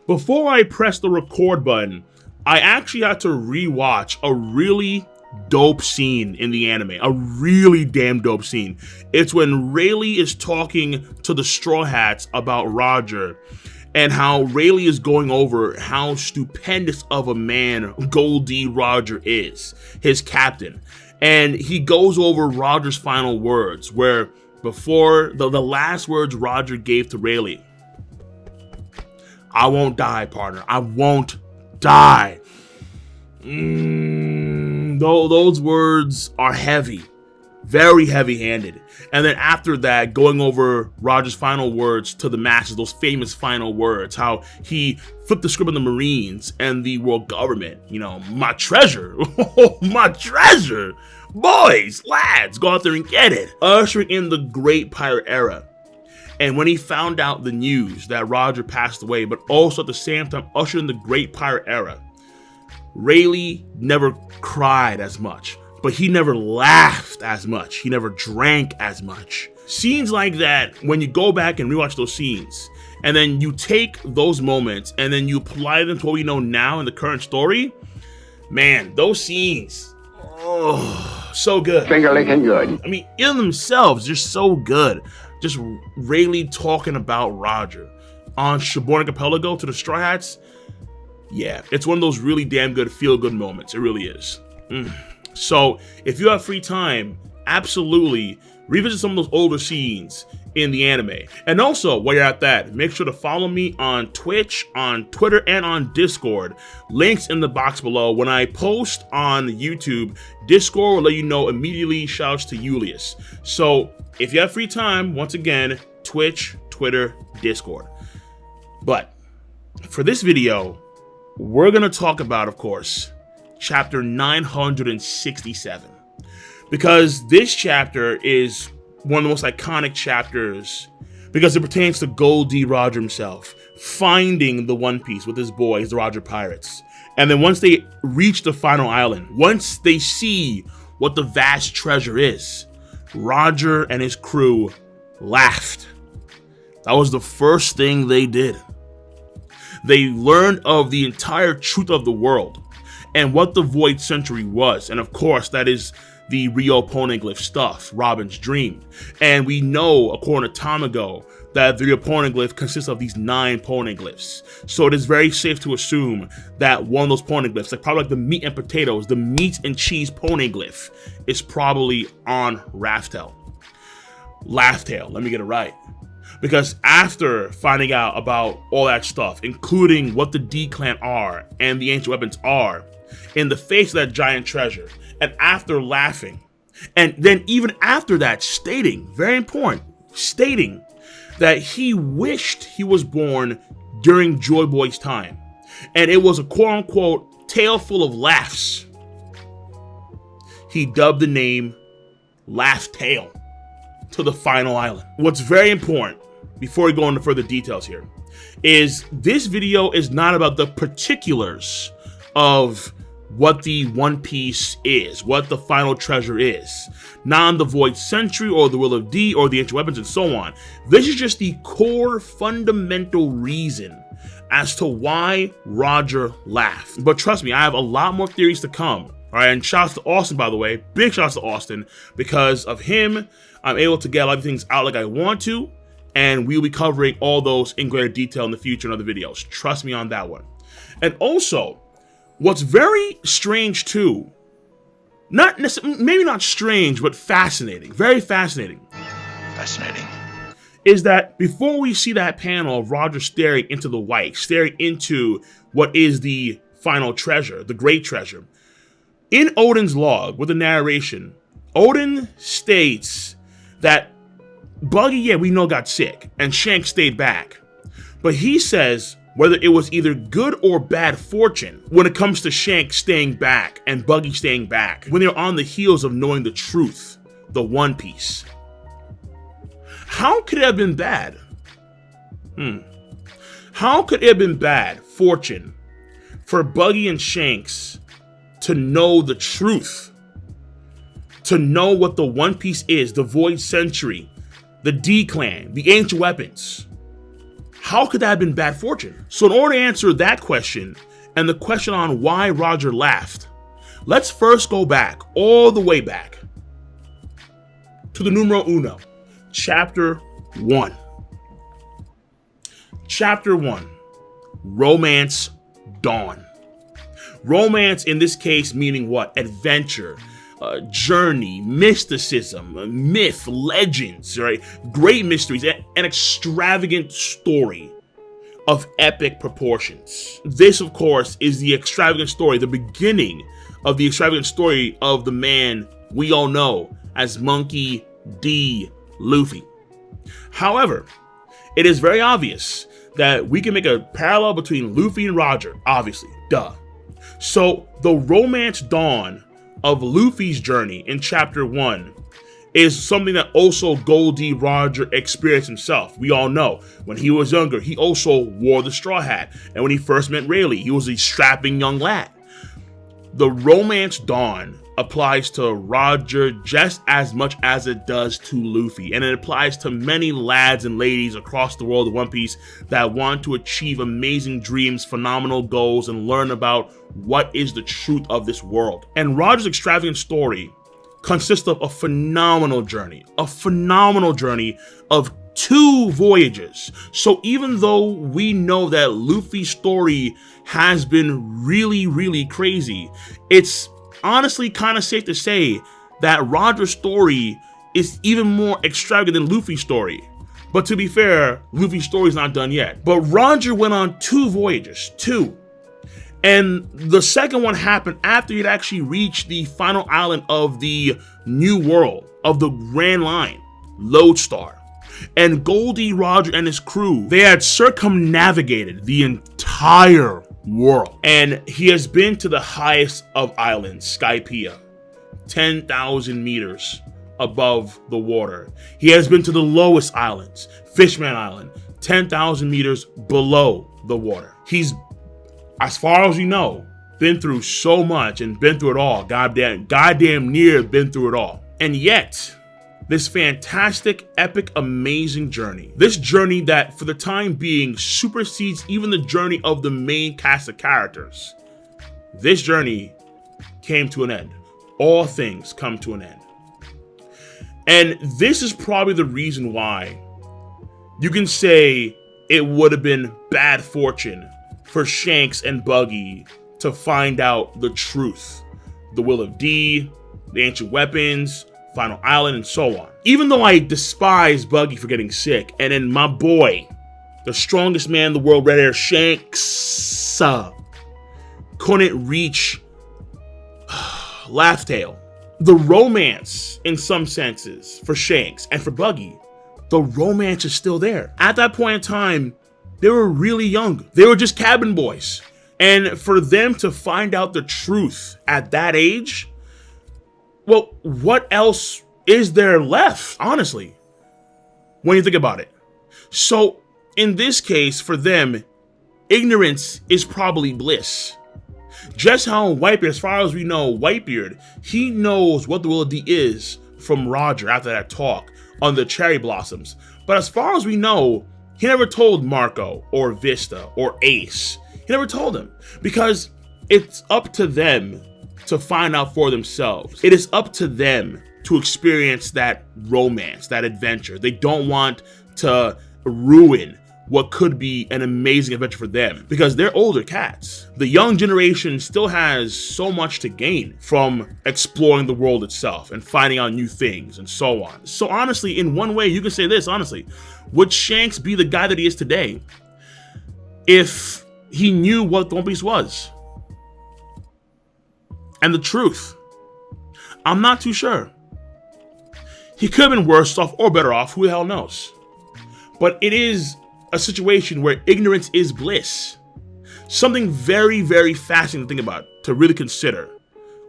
Before I press the record button, I actually had to rewatch a really dope scene in the anime. A really damn dope scene. It's when Rayleigh is talking to the Straw Hats about Roger and how Rayleigh is going over how stupendous of a man Gol D Roger is, his captain. And he goes over Roger's final words, where before the last words Roger gave to Rayleigh, "I won't die, partner. I won't die." Those words are heavy, very heavy-handed. And then after that, going over Roger's final words to the masses, those famous final words, how he flipped the script on the Marines and the world government. You know, my treasure, my treasure. Boys, lads, go out there and get it. Ushering in the Great Pirate Era. And when he found out the news that Roger passed away, but also at the same time ushered in the Great Pirate Era, Rayleigh never cried as much, but he never laughed as much. He never drank as much. Scenes like that, when you go back and rewatch those scenes, and then you take those moments and then you apply them to what we know now in the current story, man, those scenes, oh, so good. Finger licking good. I mean, in themselves, they're so good. Just Rayleigh talking about Roger on Sheboygan Archipelago to the Straw Hats. Yeah, it's one of those really damn good feel-good moments. It really is. So if you have free time, absolutely revisit some of those older scenes in the anime. And also, while you're at that, make sure to follow me on Twitch, on Twitter, and on Discord. Links in the box below. When I post on YouTube, Discord will let you know immediately. Shouts to Julius. So if you have free time, once again, Twitch, Twitter, Discord. But for this video, we're going to talk about, of course, chapter 967. Because this chapter is one of the most iconic chapters because it pertains to Gol D Roger himself, finding the One Piece with his boys, the Roger Pirates. And then once they reach the final island, once they see what the vast treasure is, Roger and his crew laughed. That was the first thing they did. They learned of the entire truth of the world and what the Void Century was. And of course, that is the Rio Poneglyph stuff, Robin's dream. And we know, according to Tamago, that the Rio Poneglyph consists of these 9 poneglyphs. So it is very safe to assume that one of those poneglyphs, like probably like the meat and potatoes, the meat and cheese poneglyph, is probably on Raftel. Laugh-tail, let me get it right. Because after finding out about all that stuff, including what the D-Clan are and the ancient weapons are, in the face of that giant treasure, and after laughing, and then even after that stating, very important, stating that he wished he was born during Joy Boy's time, and it was a quote-unquote tale full of laughs, he dubbed the name Laugh Tale to the final island. What's very important, before we go into further details here, is this video is not about the particulars of what the One Piece is, what the final treasure is, not on the Void Century or the Will of D or the ancient weapons and so on. This is just the core fundamental reason as to why Roger laughed. But trust me, I have a lot more theories to come. All right, and shouts to Austin, by the way, big shouts to Austin. Because of him, I'm able to get a lot of things out like I want to, and we'll be covering all those in greater detail in the future in other videos. Trust me on that one. And also, what's very strange too, not necessarily, maybe not strange, but fascinating, very fascinating. Fascinating. Is that before we see that panel of Roger staring into the white, staring into what is the final treasure, the great treasure, in Odin's log with the narration, Odin states that Buggy, yeah, we know got sick, and Shanks stayed back. But he says whether it was either good or bad fortune when it comes to Shanks staying back and Buggy staying back, when they're on the heels of knowing the truth, the One Piece. How could it have been bad? How could it have been bad fortune for Buggy and Shanks to know the truth? To know what the One Piece is, the Void Century, the D-Clan, the ancient weapons. How could that have been bad fortune? So in order to answer that question and the question on why Roger laughed, let's first go back, all the way back, to the numero uno, chapter 1. Chapter 1, Romance Dawn. Romance in this case meaning what? Adventure, journey, mysticism, myth, legends, right? Great mysteries, an extravagant story of epic proportions. This, of course, is the extravagant story, the beginning of the extravagant story of the man we all know as Monkey D. Luffy. However, it is very obvious that we can make a parallel between Luffy and Roger, obviously, duh. So the romance dawn of Luffy's journey in chapter 1 is something that also Gol D Roger experienced himself. We all know when he was younger, he also wore the straw hat. And when he first met Rayleigh, he was a strapping young lad. The romance dawn applies to Roger just as much as it does to Luffy, and it applies to many lads and ladies across the world of One Piece that want to achieve amazing dreams, phenomenal goals, and learn about what is the truth of this world. And Roger's extravagant story consists of a phenomenal journey of 2 voyages. So even though we know that Luffy's story has been really, really crazy, it's honestly kind of safe to say that Roger's story is even more extravagant than Luffy's story. But to be fair, Luffy's story is not done yet. But Roger went on 2 voyages, 2. And the second one happened after he'd actually reached the final island of the New World, of the Grand Line, Lodestar. And Gol D Roger and his crew, they had circumnavigated the entire world. And he has been to the highest of islands, Skypiea, 10,000 meters above the water. He has been to the lowest islands, Fishman Island, 10,000 meters below the water. He's, as far as we know, been through so much and been through it all. Goddamn near been through it all. And yet, this fantastic, epic, amazing journey. This journey that, for the time being, supersedes even the journey of the main cast of characters. This journey came to an end. All things come to an end. And this is probably the reason why you can say it would have been bad fortune for Shanks and Buggy to find out the truth. The Will of D, the ancient weapons, Final Island, and so on. Even though I despise Buggy for getting sick, and then my boy, the strongest man in the world, Red Hair Shanks, couldn't reach Laugh Tale. The romance, in some senses, for Shanks and for Buggy, the romance is still there. At that point in time, they were really young. They were just cabin boys. And for them to find out the truth at that age, well, what else is there left, honestly, when you think about it? So, in this case, for them, ignorance is probably bliss. Just how Whitebeard, as far as we know, Whitebeard, he knows what the Will of D is from Roger after that talk on the cherry blossoms. But as far as we know, he never told Marco or Vista or Ace. He never told them, because it's up to them to find out for themselves. It is up to them to experience that romance, that adventure. They don't want to ruin what could be an amazing adventure for them, because they're older cats. The young generation still has so much to gain from exploring the world itself and finding out new things and so on. So honestly, in one way, you can say this, honestly, would Shanks be the guy that he is today if he knew what One Piece was? And the truth, I'm not too sure. He could have been worse off or better off, who the hell knows? But it is a situation where ignorance is bliss. Something very, very fascinating to think about, to really consider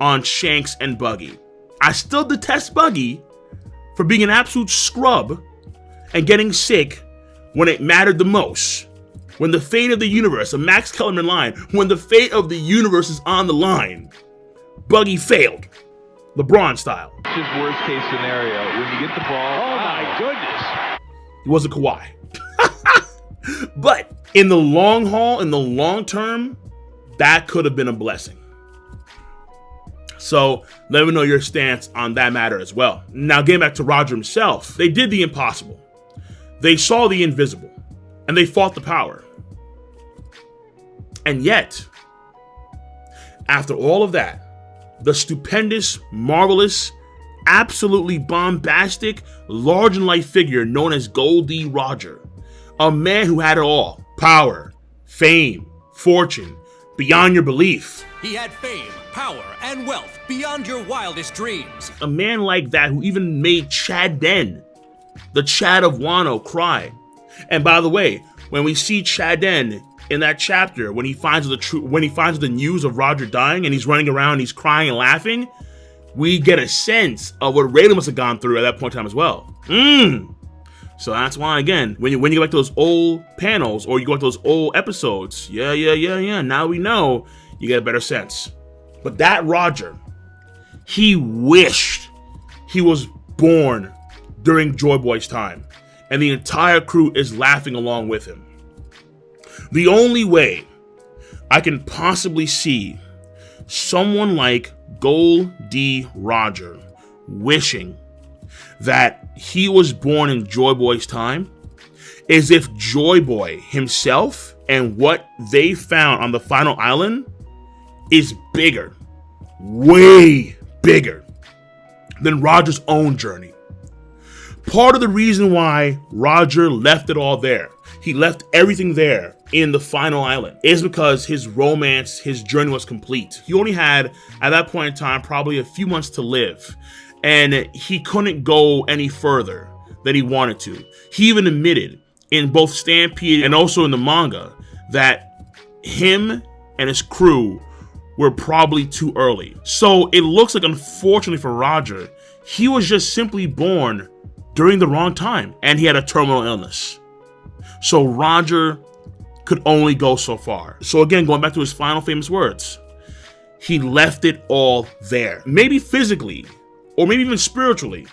on Shanks and Buggy. I still detest Buggy for being an absolute scrub and getting sick when it mattered the most. When the fate of the universe, a Max Kellerman line, when the fate of the universe is on the line, Buggy failed, LeBron style. Just worst case scenario, when you get the ball, oh my goodness. He wasn't Kawhi. But in the long haul, in the long term, that could have been a blessing. So let me know your stance on that matter as well. Now, getting back to Roger himself, they did the impossible. They saw the invisible, and they fought the power. And yet, after all of that, the stupendous, marvelous, absolutely bombastic, large-in-life figure known as Gol D Roger, a man who had it all: power, fame, fortune, beyond your belief. He had fame, power, and wealth beyond your wildest dreams. A man like that who even made Chad Den, the Chad of Wano, cry. And by the way, when we see Chad Den in that chapter, when he finds the news of Roger dying and he's running around, he's crying and laughing, we get a sense of what Raylan must have gone through at that point in time as well. So that's why, again, when you go back to those old panels or you go back to those old episodes, now we know, you get a better sense. But that Roger, he wished he was born during Joy Boy's time, and the entire crew is laughing along with him. The only way I can possibly see someone like Gol D Roger wishing that he was born in Joy Boy's time is if Joy Boy himself and what they found on the final island is bigger, way bigger than Roger's own journey. Part of the reason why Roger left it all there, he left everything there in the final island, is because his romance, his journey was complete. He only had, at that point in time, probably a few months to live, and he couldn't go any further than he wanted to. He even admitted in both Stampede and also in the manga that him and his crew were probably too early. So it looks like, unfortunately for Roger, he was just simply born during the wrong time, and he had a terminal illness. So Roger could only go so far. So again, going back to his final famous words, he left it all there. Maybe physically, or maybe even spiritually,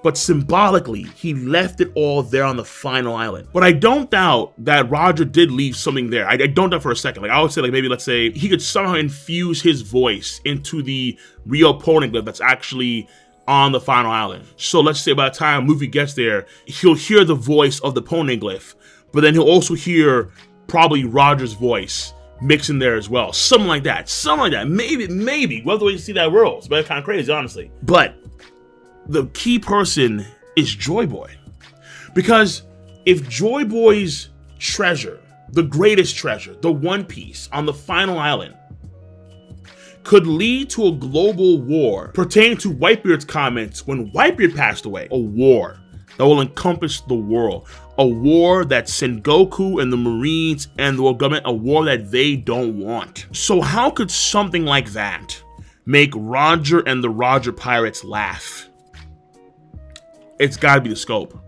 but symbolically, he left it all there on the final island. But I don't doubt that Roger did leave something there. I don't doubt for a second. Like, I would say, like, maybe let's say he could somehow infuse his voice into the real poneglyph that's actually on the final island. So let's say by the time Luffy gets there, he'll hear the voice of the poneglyph, but then he'll also hear probably Roger's voice mixed in there as well. Something like that. Maybe. We'll have to wait to see that world. It's kind of crazy, honestly. But the key person is Joy Boy. Because if Joy Boy's treasure, the greatest treasure, the One Piece on the final island, could lead to a global war pertaining to Whitebeard's comments when Whitebeard passed away, a war that will encompass the world, a war that Sengoku and the Marines and the world government, a war that they don't want. So how could something like that make Roger and the Roger Pirates laugh? It's got to be the scope.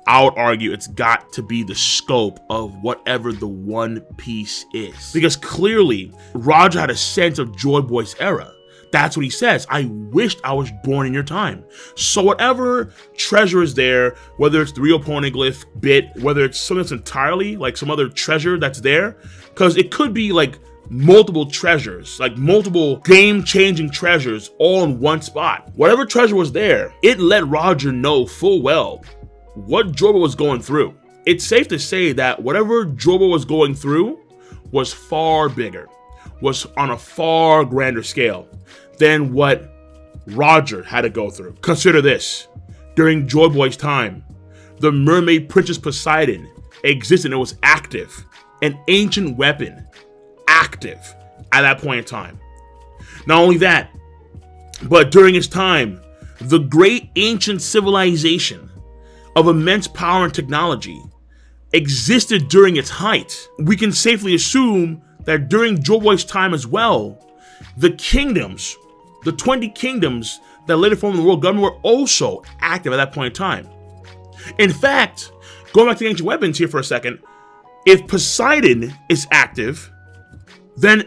I would argue it's got to be the scope of whatever the One Piece is. Because clearly, Roger had a sense of Joy Boy's era. That's what he says. I wished I was born in your time. So whatever treasure is there, whether it's the real poneglyph bit, whether it's something that's entirely like some other treasure that's there, because it could be like multiple treasures, like multiple game-changing treasures all in one spot. Whatever treasure was there, it let Roger know full well what Joy Boy was going through. It's safe to say that whatever Joy Boy was going through was far bigger, was on a far grander scale than what Roger had to go through. Consider this. During Joy Boy's time, the Mermaid Princess Poseidon existed and it was active. An ancient weapon, active at that point in time. Not only that, but during his time, the great ancient civilization of immense power and technology existed during its height. We can safely assume that during Joy Boy's time as well, the kingdoms, the 20 kingdoms that later formed the world government were also active at that point in time. In fact, going back to the ancient weapons here for a second, if Poseidon is active, then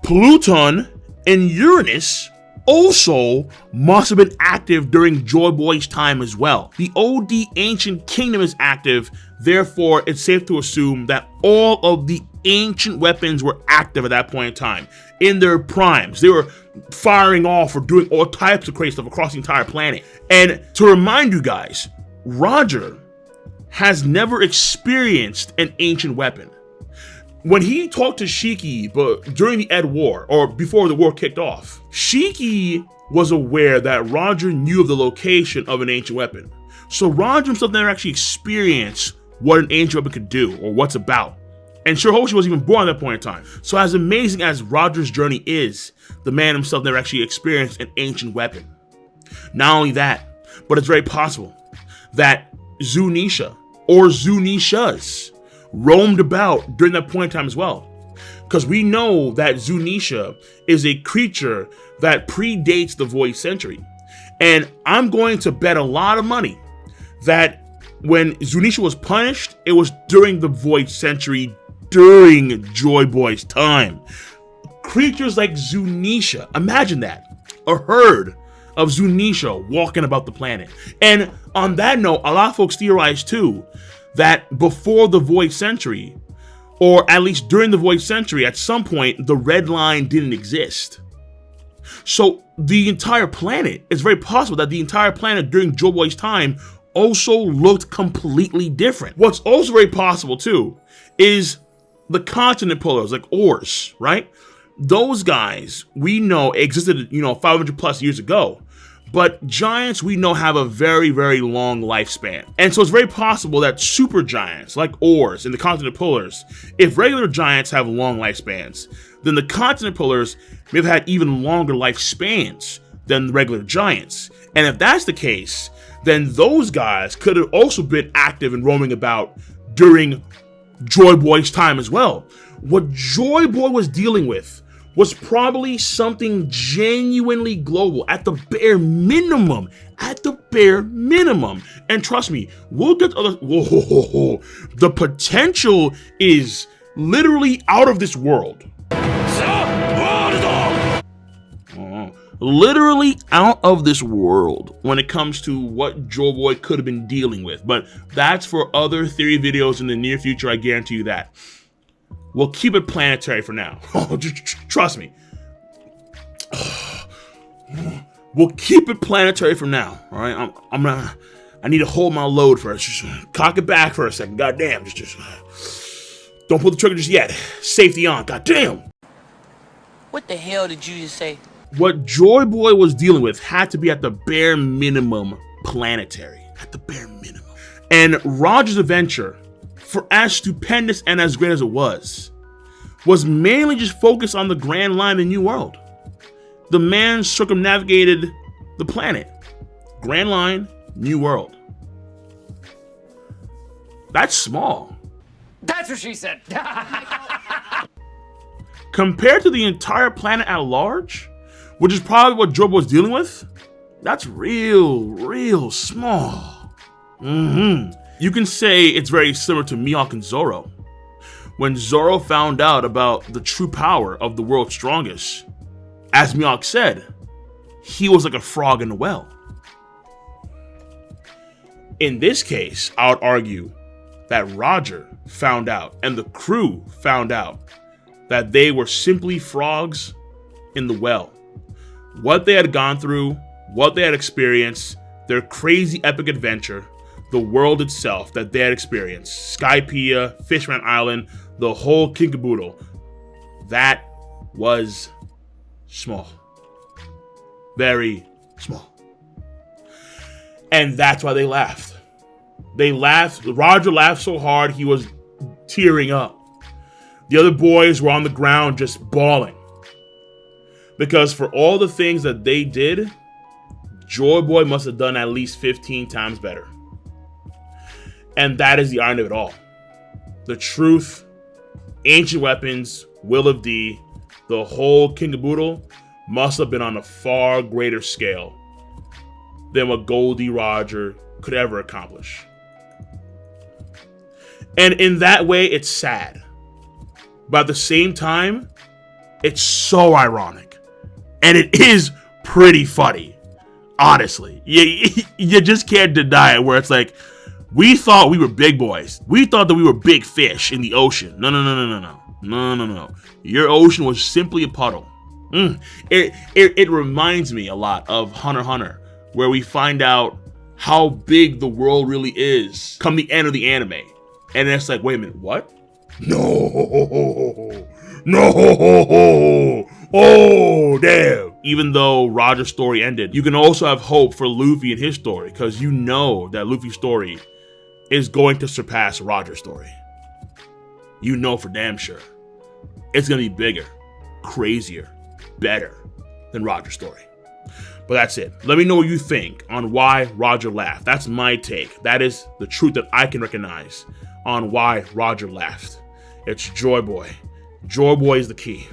Pluton and Uranus also must have been active during Joy Boy's time as well. The OD Ancient Kingdom is active, therefore it's safe to assume that all of the ancient weapons were active at that point in time. In their primes, they were firing off or doing all types of crazy stuff across the entire planet. And to remind you guys, Roger has never experienced an ancient weapon. When he talked to Shiki but during the Ed War, or before the war kicked off, Shiki was aware that Roger knew of the location of an ancient weapon. So Roger himself never actually experienced what an ancient weapon could do or what's about. And Shirahoshi wasn't even born at that point in time. So as amazing as Roger's journey is, the man himself never actually experienced an ancient weapon. Not only that, but it's very possible that Zunisha or Zunishas roamed about during that point in time as well. Because we know that Zunisha is a creature that predates the Void Century. And I'm going to bet a lot of money that when Zunisha was punished, it was during the Void Century, during Joy Boy's time. Creatures like Zunisha, imagine that, a herd of Zunisha walking about the planet. And on that note, a lot of folks theorize too that before the Void Century, or at least during the Void Century, at some point, the Red Line didn't exist. So the entire planet, it's very possible that the entire planet during Joy Boy's time also looked completely different. What's also very possible too is the continent pullers, like Ors, right? Those guys we know existed, 500 plus years ago. But giants we know have a very, very long lifespan. And so it's very possible that super giants like Ors and the continent pullers, if regular giants have long lifespans, then the continent pullers may have had even longer lifespans than the regular giants. And if that's the case, then those guys could have also been active and roaming about during Joy Boy's time as well. What Joy Boy was dealing with was probably something genuinely global at the bare minimum. And trust me, we'll get other. Whoa, the potential is literally out of this world. Literally out of this world when it comes to what Joy Boy could have been dealing with. But that's for other theory videos in the near future, I guarantee you that. We'll keep it planetary for now. Trust me. We'll keep it planetary for now. All right. I need to hold my load first. Just cock it back for a second. God damn. Just don't pull the trigger just yet. Safety on. God damn. What the hell did you just say? What Joy Boy was dealing with had to be at the bare minimum planetary. At the bare minimum. And Roger's adventure, for as stupendous and as great as it was mainly just focused on the Grand Line, the New World. The man circumnavigated the planet. Grand Line, New World. That's small. That's what she said. Compared to the entire planet at large, which is probably what Joy Boy was dealing with, that's real small. You can say it's very similar to Mihawk and Zoro. When Zoro found out about the true power of the world's strongest, as Mihawk said, he was like a frog in a well. In this case, I would argue that Roger found out and the crew found out that they were simply frogs in the well. What they had gone through, what they had experienced, their crazy epic adventure, the world itself that they had experienced, Skypiea, Fishman Island, the whole Kinkaboodle, that was small. Very small. And that's why they laughed. They laughed. Roger laughed so hard he was tearing up. The other boys were on the ground just bawling. Because for all the things that they did, Joy Boy must have done at least 15 times better. And that is the irony of it all. The truth, ancient weapons, Will of D, the whole Kinkaboodle must have been on a far greater scale than what Gol D Roger could ever accomplish. And in that way, it's sad. But at the same time, it's so ironic. And it is pretty funny. Honestly, you just can't deny it. Where it's like, we thought we were big boys. We thought that we were big fish in the ocean. No. Your ocean was simply a puddle. It reminds me a lot of Hunter x Hunter, where we find out how big the world really is come the end of the anime. And it's like, wait a minute, what? No. Oh, damn. Even though Roger's story ended, you can also have hope for Luffy and his story, because you know that Luffy's story is going to surpass Roger's story. You know for damn sure. It's going to be bigger, crazier, better than Roger's story. But that's it. Let me know what you think on why Roger laughed. That's my take. That is the truth that I can recognize on why Roger laughed. It's Joy Boy. Joy Boy is the key.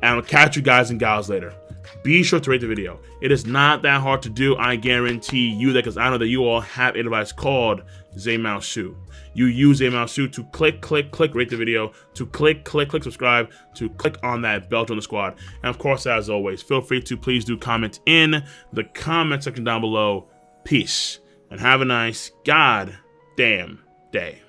And I'll catch you guys and gals later. Be sure to rate the video. It is not that hard to do. I guarantee you that, because I know that you all have a device called Zamaosu. You use Zamaosu to click, rate the video, to click, subscribe, to click on that bell to join the squad. And of course, as always, feel free to please do comment in the comment section down below. Peace. And have a nice goddamn day.